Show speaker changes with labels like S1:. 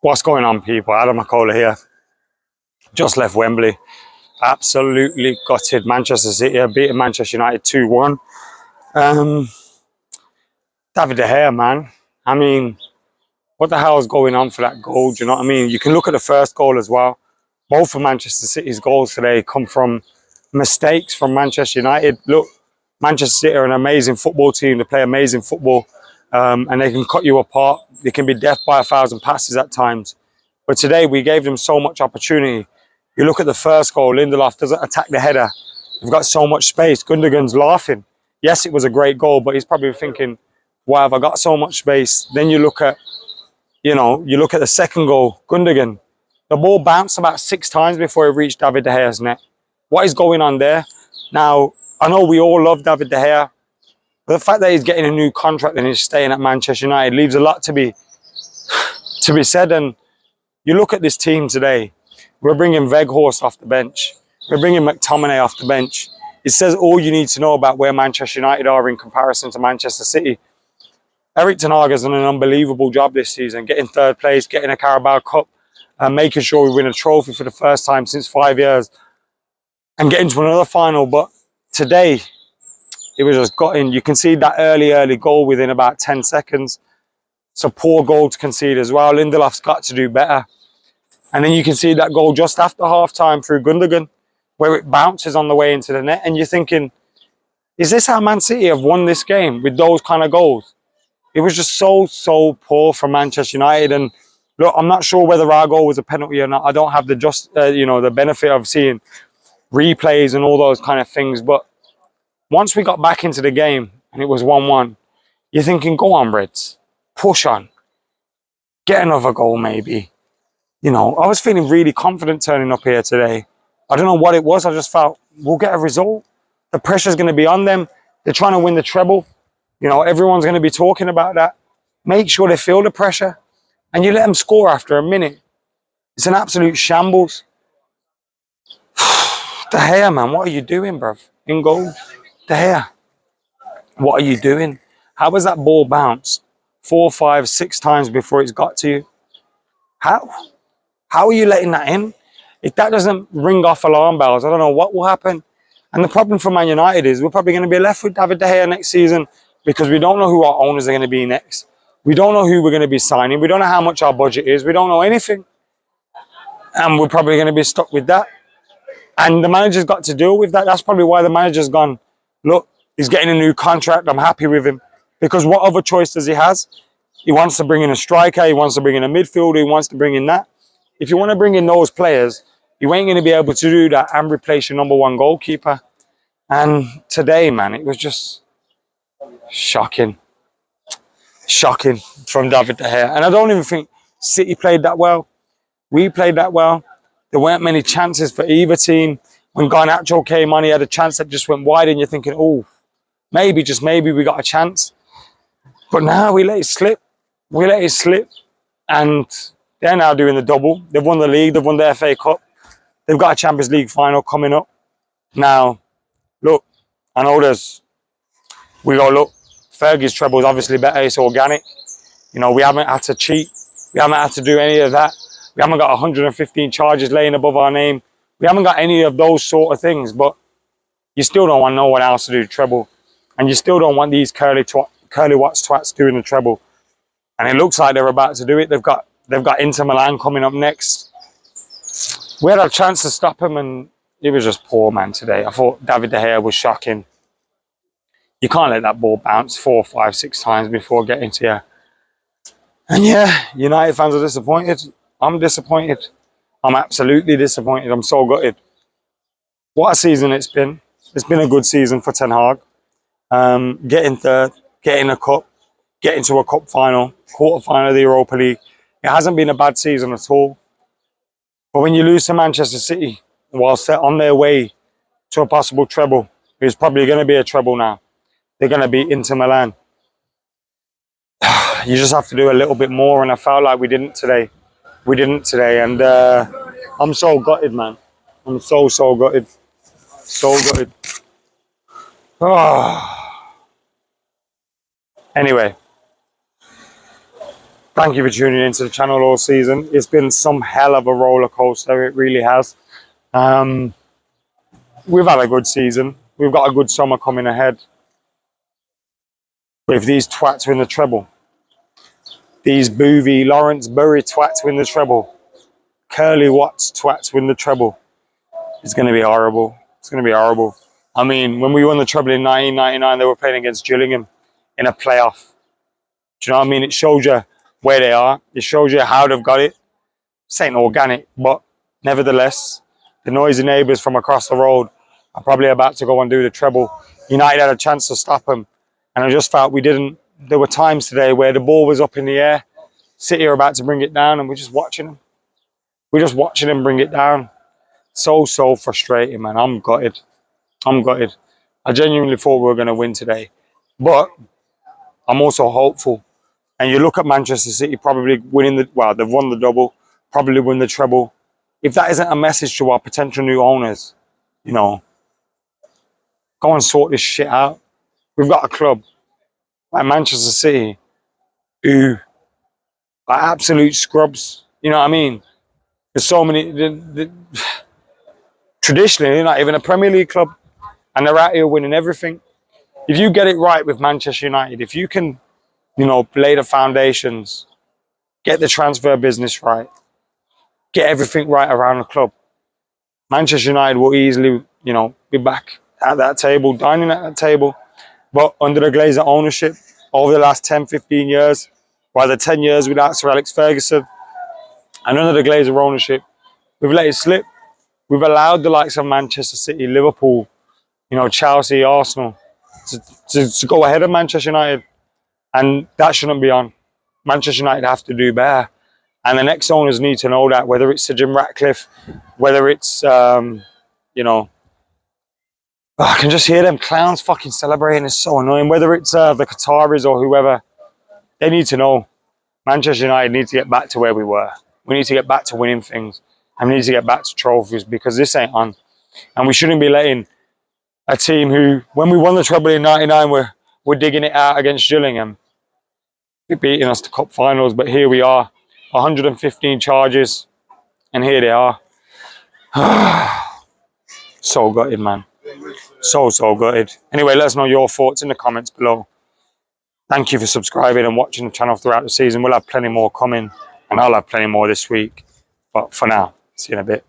S1: What's going on, people? AdamMcKola here. Just left Wembley. Absolutely gutted. Manchester City are beating Manchester United 2-1. David De Gea, man. I mean, what the hell is going on for that goal? Do you know what I mean? You can look at the first goal as well. Both of Manchester City's goals today come from mistakes from Manchester United. Look, Manchester City are an amazing football team. They play amazing football, and they can cut you apart. They can be death by 1,000 passes at times. But today we gave them so much opportunity. You look at the first goal, Lindelof doesn't attack the header. They've got so much space. Gundogan's laughing. Yes, it was a great goal, but he's probably thinking, why have I got so much space? Then you look at, you look at the second goal, Gundogan. The ball bounced about 6 times before it reached David De Gea's net. What is going on there? Now, I know we all love David De Gea, but the fact that he's getting a new contract and he's staying at Manchester United leaves a lot to be said. And you look at this team today, we're bringing Weghorst off the bench. We're bringing McTominay off the bench. It says all you need to know about where Manchester United are in comparison to Manchester City. Eric Ten Hag has done an unbelievable job this season, getting 3rd place, getting a Carabao Cup, and making sure we win a trophy for the first time since 5 years, and getting to another final. But today, it was just gutting. You can see that early goal within about 10 seconds. It's a poor goal to concede as well. Lindelof's got to do better. And then you can see that goal just after half-time through Gundogan, where it bounces on the way into the net. And you're thinking, is this how Man City have won this game with those kind of goals? It was just so poor from Manchester United. And look, I'm not sure whether our goal was a penalty or not. I don't have the benefit of seeing replays and all those kind of things. But once we got back into the game and it was 1-1, you're thinking, go on, Reds, push on, get another goal maybe. I was feeling really confident turning up here today. I don't know what it was. I just felt we'll get a result. The pressure's going to be on them. They're trying to win the treble. Everyone's going to be talking about that. Make sure they feel the pressure. And you let them score after a minute. It's an absolute shambles. De Gea, man, what are you doing, bruv? In goal. De Gea, what are you doing? How was that ball bounced 4, 5, 6 times before it's got to you? How? How are you letting that in? If that doesn't ring off alarm bells, I don't know what will happen. And the problem for Man United is we're probably going to be left with David De Gea next season because we don't know who our owners are going to be next. We don't know who we're going to be signing. We don't know how much our budget is. We don't know anything. And we're probably going to be stuck with that. And the manager's got to deal with that. That's probably why the manager's gone, look, he's getting a new contract. I'm happy with him. Because what other choice does he have? He wants to bring in a striker. He wants to bring in a midfielder. He wants to bring in that. If you want to bring in those players, you ain't going to be able to do that and replace your #1 goalkeeper. And today, man, it was just shocking. Shocking from David De Gea. And I don't even think City played that well. We played that well. There weren't many chances for either team. When Garnacho came on, he had a chance that just went wide, and you're thinking, oh, maybe, just maybe, we got a chance. But now we let it slip. We let it slip. And they're now doing the double. They've won the league. They've won the FA Cup. They've got a Champions League final coming up. Now, look, I know look, Fergie's treble is obviously better. It's organic. We haven't had to cheat. We haven't had to do any of that. We haven't got 115 charges laying above our name. We haven't got any of those sort of things. But you still don't want no one else to do the treble. And you still don't want these curly watts twats doing the treble. And it looks like they're about to do it. They've got Inter Milan coming up next. We had a chance to stop him, and it was just poor, man, today. I thought David De Gea was shocking. You can't let that ball bounce 4, 5, 6 times before getting to you. And yeah, United fans are disappointed. I'm disappointed. I'm absolutely disappointed. I'm so gutted. What a season it's been. It's been a good season for Ten Hag. Getting 3rd, getting a cup, getting to a cup final, quarter-final of the Europa League. It hasn't been a bad season at all. But when you lose to Manchester City, whilst they're on their way to a possible treble, it's probably going to be a treble now. They're going to beat Inter Milan. You just have to do a little bit more, and I felt like we didn't today. We didn't today, and I'm so gutted, man. I'm so gutted. So gutted. Oh. Anyway, Thank you for tuning into the channel all season. It's been some hell of a roller coaster. It really has. We've had a good season. We've got a good summer coming ahead. But if these twats win the treble, these Boovy, Lawrence Bury twats win the treble, Curly Watts twats win the treble, it's going to be horrible. It's going to be horrible. I mean, when we won the treble in 1999, they were playing against Gillingham in a playoff. Do you know what I mean? It shows you where they are. It shows you how they've got it. This ain't organic, but nevertheless, the noisy neighbours from across the road are probably about to go and do the treble. United had a chance to stop them, and I just felt we didn't. There were times today where the ball was up in the air, City are about to bring it down, and we're just watching them. We're just watching them bring it down. So frustrating, man. I'm gutted. I'm gutted. I genuinely thought we were going to win today, but I'm also hopeful. And you look at Manchester City probably winning they've won the double, probably win the treble. If that isn't a message to our potential new owners, you know, go and sort this shit out. We've got a club like Manchester City who are absolute scrubs. You know what I mean? There's so many. Traditionally, they're not even a Premier League club, and they're out here winning everything. If you get it right with Manchester United, if you can, you know, lay the foundations, get the transfer business right, get everything right around the club, Manchester United will easily, you know, be back at that table, dining at that table. But under the Glazer ownership, over the last 10, 15 years, while the 10 years without Sir Alex Ferguson, and under the Glazer ownership, we've let it slip. We've allowed the likes of Manchester City, Liverpool, you know, Chelsea, Arsenal, to go ahead of Manchester United. And that shouldn't be on. Manchester United have to do better. And the next owners need to know that, whether it's Sir Jim Ratcliffe, whether it's, you know, I can just hear them clowns fucking celebrating. It's so annoying. Whether it's the Qataris or whoever, they need to know Manchester United need to get back to where we were. We need to get back to winning things. And we need to get back to trophies, because this ain't on. And we shouldn't be letting a team who, when we won the treble in 99, we're digging it out against Gillingham, beating us to cup finals. But here we are, 115 charges, and here they are. So gutted, man. So gutted. Anyway, let us know your thoughts in the comments below. Thank you for subscribing and watching the channel throughout the season. We'll have plenty more coming, and I'll have plenty more this week. But for now, see you in a bit.